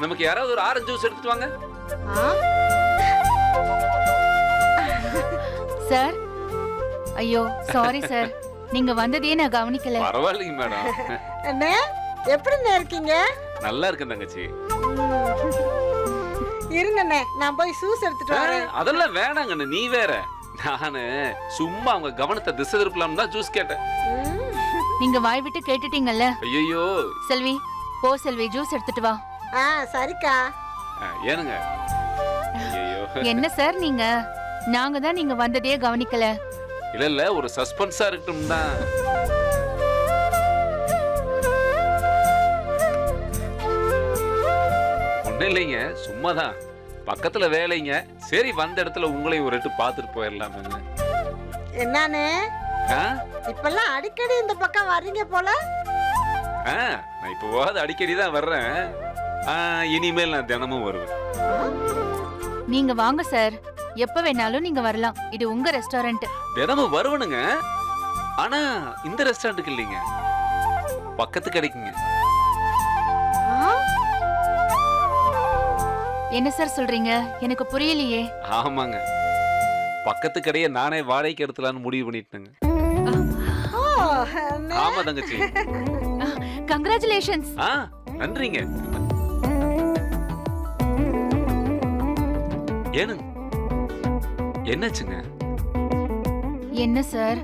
நமக்கு யாராவது ஒரு ஆரஞ்சு ஜூஸ் எடுத்துட்டு வாங்க. சார், ஐயோ சாரி சார், நீங்க வந்ததே நான் கவனிக்கல. பரவாயில்லைங்க மேடம். அண்ணே எப்படிண்ணே இருக்கீங்க? நல்லா இருக்கேன் தங்கச்சி. இருங்கண்ணே நான் போய் ஜூஸ் எடுத்துட்டு வரேன். அதெல்லாம் வேணாங்கண்ணே, நீ வேற. நானு சும்மா அவங்க கவனத்தை திசை திருப்பலாம் தான் ஜூஸ் கேட்டேன். நீங்க வாய் விட்டு கேட்டுட்டீங்கல்ல. ஐயோ செல்வி, போ செல்வி, ஜூஸ் எடுத்துட்டு வா. சரிக்கா. ஏனுங்க? ஐயோ என்ன சார் நீங்க, நாங்க தான் நீங்க வந்ததே கவனிக்கல. இல்ல இல்ல, ஒரு சஸ்பென்ஸா இருக்கட்டும் தான். ஒண்ணும் இல்லைங்க, சும்மாதான். பக்கத்துல வேலைங்க. சரி, வந்த இடத்துல உங்களையும் ஒரு எட்டு பாத்துட்டு போயிடலாமே. என்னன்னு இப்பெல்லாம் அடிக்கடி இந்த பக்கம் வர்றீங்க போல? நான் இப்போ அடிக்கடி தான் வர்றேன். இனிமேல் நான் தினமும் வருவேன். நீங்க வாங்க சார், எப்ப வேணாலும் நீங்க வரலாம். இது உங்க ரெஸ்டாரண்ட். தினமும் வருவனுங்க. ஆனா இந்த ரெஸ்டாரண்ட்டுக்கு இல்லைங்க, பக்கத்து கிடைக்குங்க. என்ன சார் சொல்றீங்க? எனக்கு புரியலையே. ஆமாங்க, பக்கத்து கடையை நானே வாடகைக்கு எடுத்துலான்னு முடிவு பண்ணிட்டேங்க. ஆமா தங்கச்சி. கங்க்ராச்சுலேஷன்ஸ். நன்றிங்க. ஏனு என்னாச்சுங்க? என்ன சார்,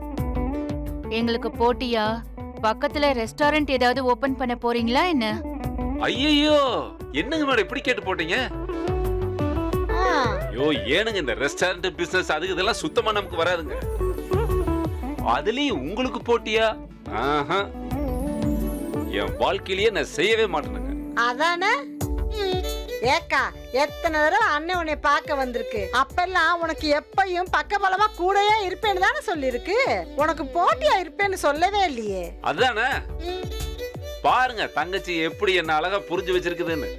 எங்களுக்கு போட்டியா? பக்கத்துல ரெஸ்டாரண்ட் ஏதாவது ஓபன் பண்ண போறீங்களா என்ன? ஐயோ, என்னங்க மேடம் இப்படி கேட்டு போட்டீங்க? ஐயோ ஏனுங்க, இந்த ரெஸ்டாரண்ட் பிசினஸ் அதுக்கு இதெல்லாம் சுத்தமா நமக்கு வராதுங்க. அதுலயும் உங்களுக்கு போட்டியா? என் வாழ்க்கையிலேயே நான் செய்யவே மாட்டேனுங்க. அதானே ஏக்கா, எத்தனை தடவை அண்ணன் உன்னை பார்க்க வந்திருக்கு. அப்பெல்லாம் உனக்கு எப்பயும் பக்கபலமா கூடயே இருப்பேன்னு தானே சொல்லிருக்கு. உனக்கு போட்டியா இருப்பேன்னு சொல்லவே இல்லையே. அதானே, பாருங்க தங்கச்சி எப்படி என்ன அழகா புரிஞ்சு வச்சிருக்குதுன்னு.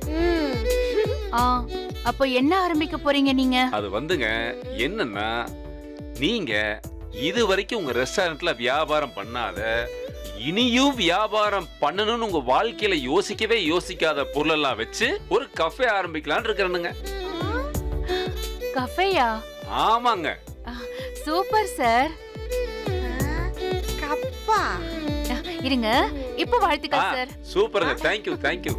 அப்போ என்ன ஆரம்பிக்க போறீங்க நீங்க? அது வந்துங்க என்னன்னா, நீங்க இது வரைக்கும் உங்க ரெஸ்டாரண்ட்ல வியாபாரம் பண்ணாத, இனியும் வியாபாரம் பண்ணணும்னு உங்க வாழ்க்கையில யோசிக்கவே யோசிக்காத பொருளெல்லாம் வச்சு ஒரு கஃபே ஆரம்பிக்கலாம்னு இருக்கிறேனுங்க. கஃபேயா? ஆமாங்க. Super sir. கப்பா இருங்க, இப்போ வாழ்த்துக்கள் சார். சூப்பருங்க, தேங்க்யூ தேங்க்யூ.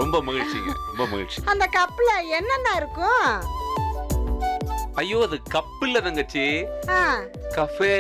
ரொம்ப மகிழ்ச்சிங்க, ரொம்ப மகிழ்ச்சி. அந்த கப்ல என்னென்ன இருக்கும்? ஐயோ, அது கப் இல்ல தங்கச்சி, கஃபே.